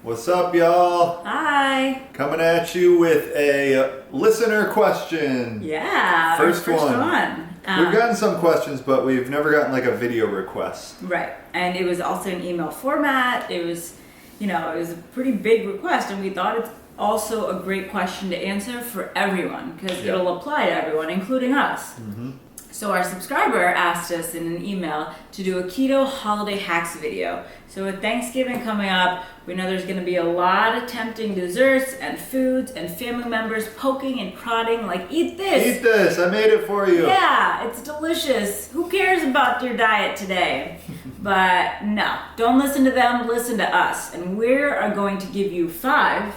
What's up, y'all? Hi. Coming at you with a listener question. Yeah. First one. We've gotten some questions, but we've never gotten like a video request. Right. And it was also in email format. It was, it was a pretty big request, and we thought it's also a great question to answer for everyone because it'll apply to everyone, including us. Mm-hmm. So our subscriber asked us in an email to do a keto holiday hacks video. So with Thanksgiving coming up, we know there's going to be a lot of tempting desserts and foods and family members poking and prodding like, eat this. Eat this, I made it for you. Yeah, it's delicious. Who cares about your diet today? But no, don't listen to them, listen to us. And we are going to give you five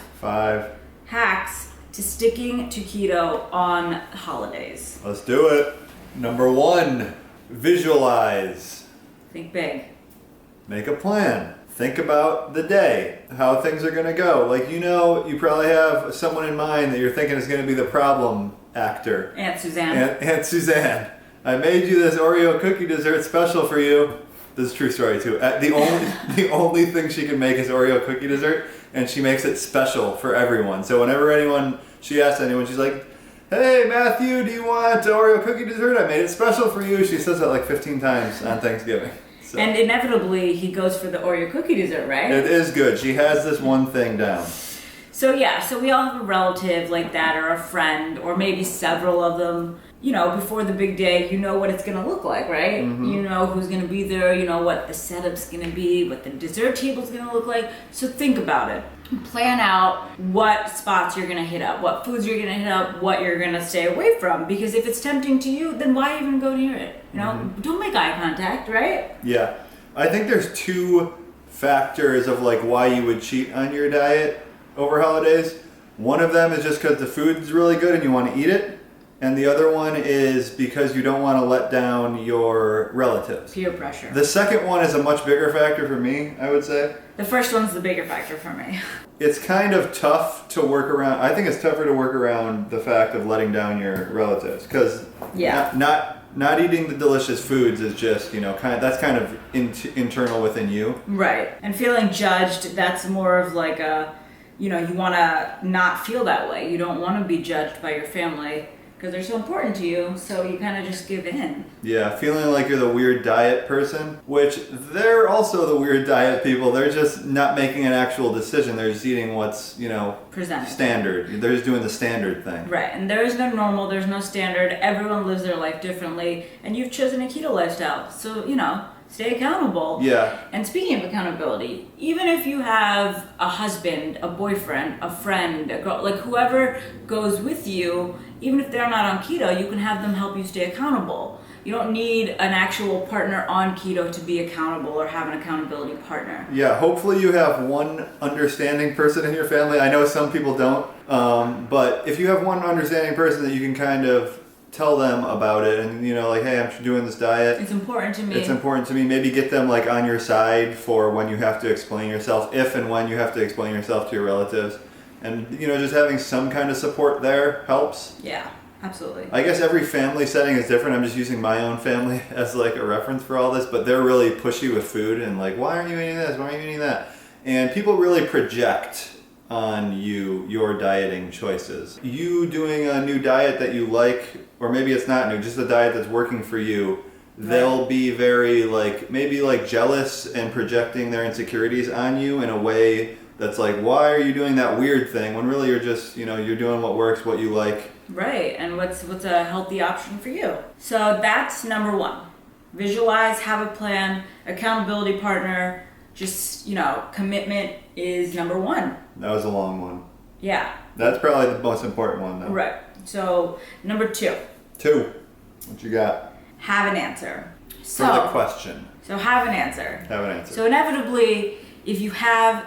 hacks to sticking to keto on holidays. Let's do it. Number 1, visualize. Think big. Make a plan. Think about the day, how things are going to go. Like, you probably have someone in mind that you're thinking is going to be the problem actor. Aunt Suzanne. Aunt Suzanne. I made you this Oreo cookie dessert special for you. This is a true story too. The only thing she can make is Oreo cookie dessert, and she makes it special for everyone. So whenever she asks anyone, she's like, "Hey Matthew, do you want Oreo cookie dessert? I made it special for you." She says that like 15 times on Thanksgiving. So. And inevitably, he goes for the Oreo cookie dessert, right? It is good. She has this one thing down. So we all have a relative like that, or a friend, or maybe several of them. Before the big day, you know what it's going to look like, right? Mm-hmm. You know who's going to be there, you know what the setup's going to be, what the dessert table's going to look like. So think about it. Plan out what spots you're going to hit up, what foods you're going to hit up, what you're going to stay away from. Because if it's tempting to you, then why even go near it? Don't make eye contact, right? Yeah. I think there's 2 factors of like why you would cheat on your diet over holidays. One of them is just because the food's really good and you want to eat it. And the other one is because you don't want to let down your relatives. Peer pressure. The second one is a much bigger factor for me, I would say. The first one's the bigger factor for me. It's kind of tough to work around. I think it's tougher to work around the fact of letting down your relatives. Because not eating the delicious foods is just, that's kind of internal within you. Right. And feeling judged, that's more of like a, you want to not feel that way. You don't want to be judged by your family, because they're so important to you, so you kind of just give in. Yeah, feeling like you're the weird diet person, which they're also the weird diet people. They're just not making an actual decision. They're just eating what's, presented. Standard. They're just doing the standard thing. Right, and there is no normal, there's no standard. Everyone lives their life differently, and you've chosen a keto lifestyle. So, stay accountable. Yeah. And speaking of accountability, even if you have a husband, a boyfriend, a friend, a girl, like whoever goes with you, even if they're not on keto, you can have them help you stay accountable. You don't need an actual partner on keto to be accountable or have an accountability partner. Yeah, hopefully you have one understanding person in your family. I know some people don't, but if you have one understanding person that you can kind of tell them about it and, like, hey, I'm doing this diet. It's important to me. It's important to me. Maybe get them like on your side for when you have to explain yourself, if and when you have to explain yourself to your relatives. And, just having some kind of support there helps. Yeah, absolutely. I guess every family setting is different. I'm just using my own family as like a reference for all this, but they're really pushy with food and like, why aren't you eating this? Why aren't you eating that? And people really project on you your dieting choices. You doing a new diet that you like, or maybe it's not new, just a diet that's working for you, they'll be very maybe jealous and projecting their insecurities on you in a way that's like, why are you doing that weird thing when really you're just, you're doing what works, what you like. Right, and what's a healthy option for you. So that's number 1. Visualize, have a plan, accountability partner, just, commitment is number 1. That was a long one. Yeah. That's probably the most important one, though. Right. So, number 2. What you got? Have an answer. For the question. So, have an answer. Have an answer. So, inevitably, if you have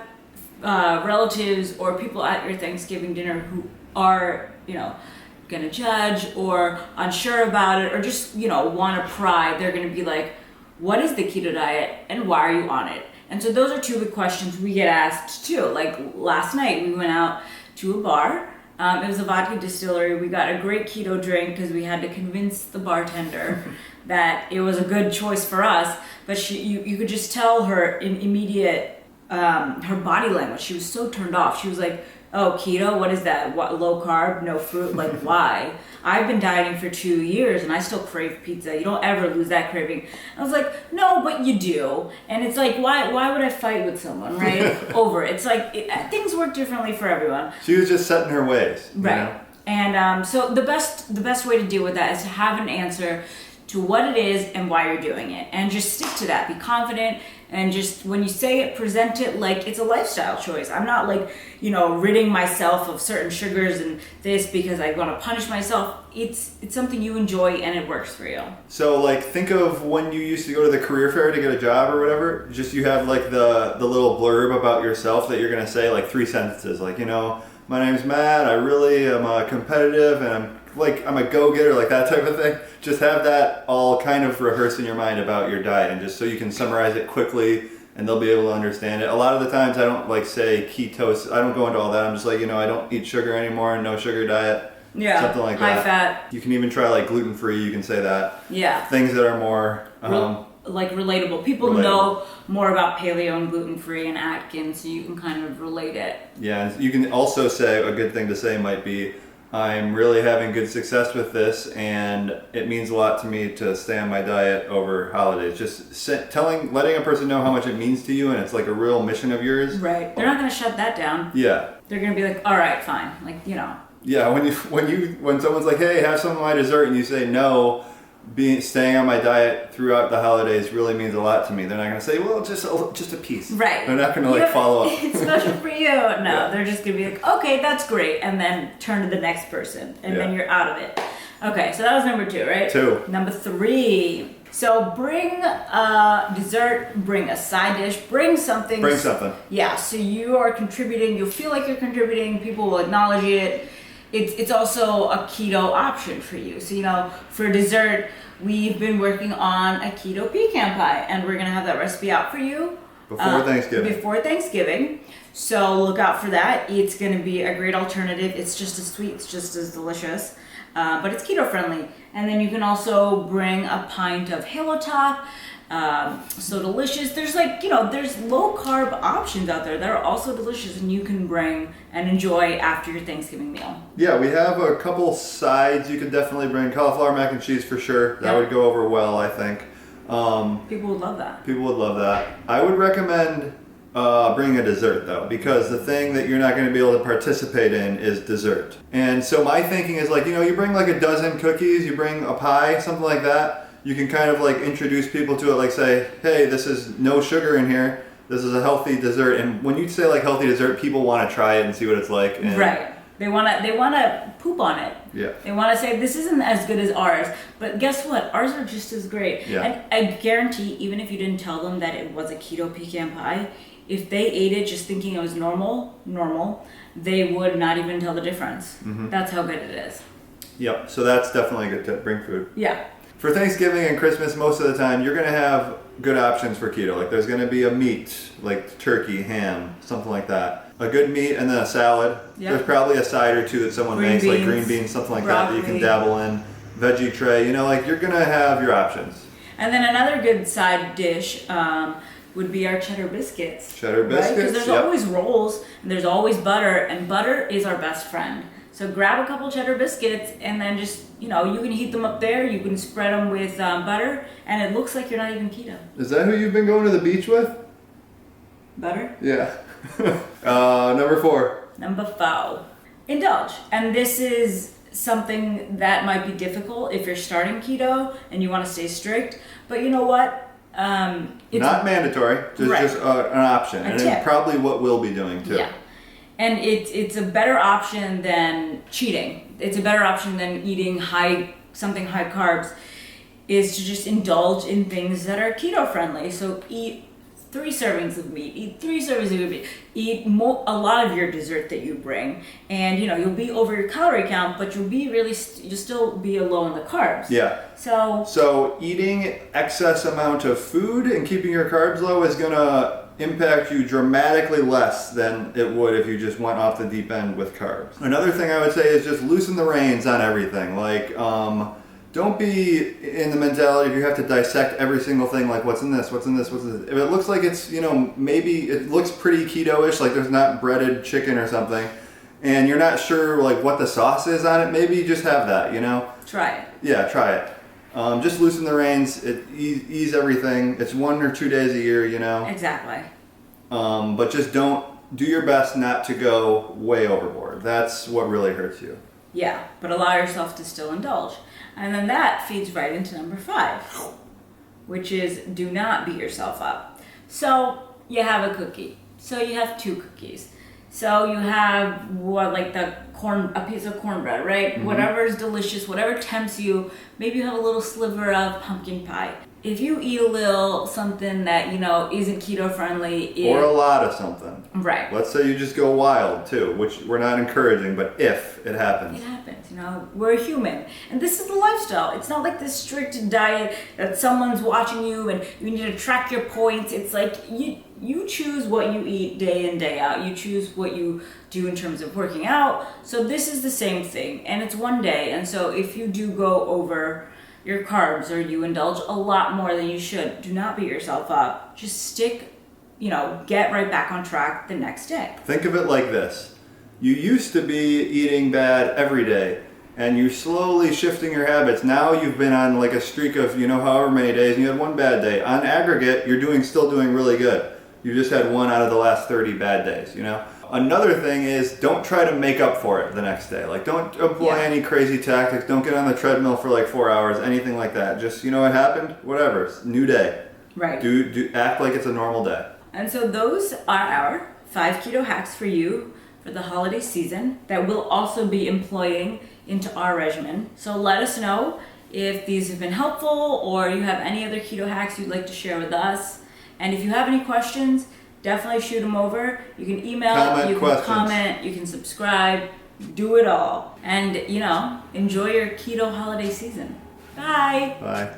relatives or people at your Thanksgiving dinner who are, going to judge or unsure about it or just, want to pry, they're going to be like, what is the keto diet and why are you on it? And so those are 2 big questions we get asked too. Like last night we went out to a bar. It was a vodka distillery. We got a great keto drink because we had to convince the bartender that it was a good choice for us. But you could just tell her in immediate her body language. She was so turned off. She was like, "Oh, keto? What is that? What, low carb, no fruit? Like, why? I've been dieting for 2 years and I still crave pizza. You don't ever lose that craving." I was like, "No, but you do." And it's like, why would I fight with someone, right? Over it. It's like, things work differently for everyone. She was just set in her ways. Right. You know? And so the best way to deal with that is to have an answer to what it is and why you're doing it, and just stick to that. Be confident, and just when you say it, present it like it's a lifestyle choice. I'm not like, ridding myself of certain sugars and this because I want to punish myself. It's something you enjoy and it works for you. So like, think of when you used to go to the career fair to get a job or whatever. Just you have like the little blurb about yourself that you're gonna say, like 3 sentences, like, my name's Matt, I really am competitive, and I'm a go-getter, like that type of thing. Just have that all kind of rehearsed in your mind about your diet, and just so you can summarize it quickly and they'll be able to understand it. A lot of the times I don't like say ketos, I don't go into all that. I'm just like, I don't eat sugar anymore, no sugar diet. Yeah, something like high that. fat. You can even try like gluten-free, you can say that. Yeah. Things that are more... relatable. People know more about paleo and gluten-free and Atkins, so you can kind of relate it. Yeah, and you can also say, a good thing to say might be, I'm really having good success with this, and it means a lot to me to stay on my diet over holidays. Just letting a person know how much it means to you, and it's like a real mission of yours. Right. They're not going to shut that down. Yeah. They're going to be like, all right, fine. Like, Yeah, when someone's like, hey, have some of my dessert, and you say no, staying on my diet throughout the holidays really means a lot to me. They're not going to say, well, just a piece. Right. They're not going to follow up. It's special for you. No, they're just going to be like, okay, that's great. And then turn to the next person. And then you're out of it. Okay, so that was number 2, right? 2. Number 3. So bring a dessert, bring a side dish, bring something. Bring something. Yeah, so you are contributing. You'll feel like you're contributing. People will acknowledge it. It's also a keto option for you. So, for dessert, we've been working on a keto pecan pie, and we're going to have that recipe out for you. Before Thanksgiving. So look out for that. It's going to be a great alternative. It's just as sweet, it's just as delicious, but it's keto friendly. And then you can also bring a pint of Halo Top. So delicious. There's there's low carb options out there that are also delicious, and you can bring and enjoy after your Thanksgiving meal. Yeah, we have a couple sides you could definitely bring. Cauliflower mac and cheese for sure. That would go over well, I think. People would love that. I would recommend bringing a dessert though, because the thing that you're not going to be able to participate in is dessert. And so my thinking is like, you bring like a dozen cookies, you bring a pie, something like that. You can kind of like introduce people to it, like say, hey, this is no sugar in here. This is a healthy dessert. And when you say like healthy dessert, people want to try it and see what it's like. And right. They want to poop on it. Yeah. They want to say, this isn't as good as ours. But guess what? Ours are just as great. Yeah. And I guarantee, even if you didn't tell them that it was a keto pecan pie, if they ate it just thinking it was normal, they would not even tell the difference. Mm-hmm. That's how good it is. Yep. So that's definitely a good tip. Bring food. Yeah. For Thanksgiving and Christmas, most of the time, you're going to have good options for keto. Like there's going to be a meat, like turkey, ham, something like that. A good meat and then a salad. Yep. There's probably a side or two that someone makes, like green beans, something like that you can dabble in. Veggie tray, you're going to have your options. And then another good side dish would be our cheddar biscuits. Cheddar biscuits, right? Because there's always rolls and there's always butter, and butter is our best friend. So grab a couple cheddar biscuits and then just, you can heat them up there. You can spread them with butter, and it looks like you're not even keto. Is that who you've been going to the beach with? Butter? Yeah. Number 4. Number 4. Indulge. And this is something that might be difficult if you're starting keto and you want to stay strict. But you know what? It's not mandatory. Just an option. And it's probably what we'll be doing too. Yeah. And it's a better option than cheating. It's a better option than eating something high carbs, is to just indulge in things that are keto friendly. So eat 3 servings of meat, eat 3 servings of meat, eat a lot of your dessert that you bring, and you'll be over your calorie count, but you'll still be low on the carbs. Yeah. So eating excess amount of food and keeping your carbs low is gonna impact you dramatically less than it would if you just went off the deep end with carbs. Another thing I would say is just loosen the reins on everything. Like don't be in the mentality if you have to dissect every single thing, like what's in this, what's in this, what's in this. If it looks like it's, maybe it looks pretty keto-ish, like there's not breaded chicken or something, and you're not sure like what the sauce is on it, maybe just have that, Try it. Yeah, try it. Just loosen the reins, ease everything. It's 1 or 2 days a year, Exactly. But just do your best not to go way overboard. That's what really hurts you. Yeah, but allow yourself to still indulge. And then that feeds right into number 5, which is do not beat yourself up. So you have a cookie. So you have 2 cookies. So you have a piece of cornbread, right? Mm-hmm. Whatever is delicious, whatever tempts you. Maybe you have a little sliver of pumpkin pie. If you eat a little something that, isn't keto friendly. Or a lot of something. Right. Let's say you just go wild too, which we're not encouraging, but if it happens. It happens, we're human. And this is the lifestyle. It's not like this strict diet that someone's watching you and you need to track your points. It's like you choose what you eat day in, day out. You choose what you do in terms of working out. So this is the same thing. And it's one day. And so if you do go over your carbs or you indulge a lot more than you should, do not beat yourself up. Just stick, get right back on track the next day. Think of it like this. You used to be eating bad every day and you're slowly shifting your habits. Now you've been on like a streak of, however many days and you had one bad day. On aggregate, you're still doing really good. You just had 1 out of the last 30 bad days, Another thing is don't try to make up for it the next day. Like don't employ any crazy tactics. Don't get on the treadmill for like 4 hours, anything like that. Just, it happened, whatever. It's a new day. Right. Do act like it's a normal day. And so those are our 5 keto hacks for you for the holiday season that we'll also be employing into our regimen. So let us know if these have been helpful or you have any other keto hacks you'd like to share with us. And if you have any questions, definitely shoot them over. You can email, you can comment, you can subscribe, do it all. And, enjoy your keto holiday season. Bye. Bye.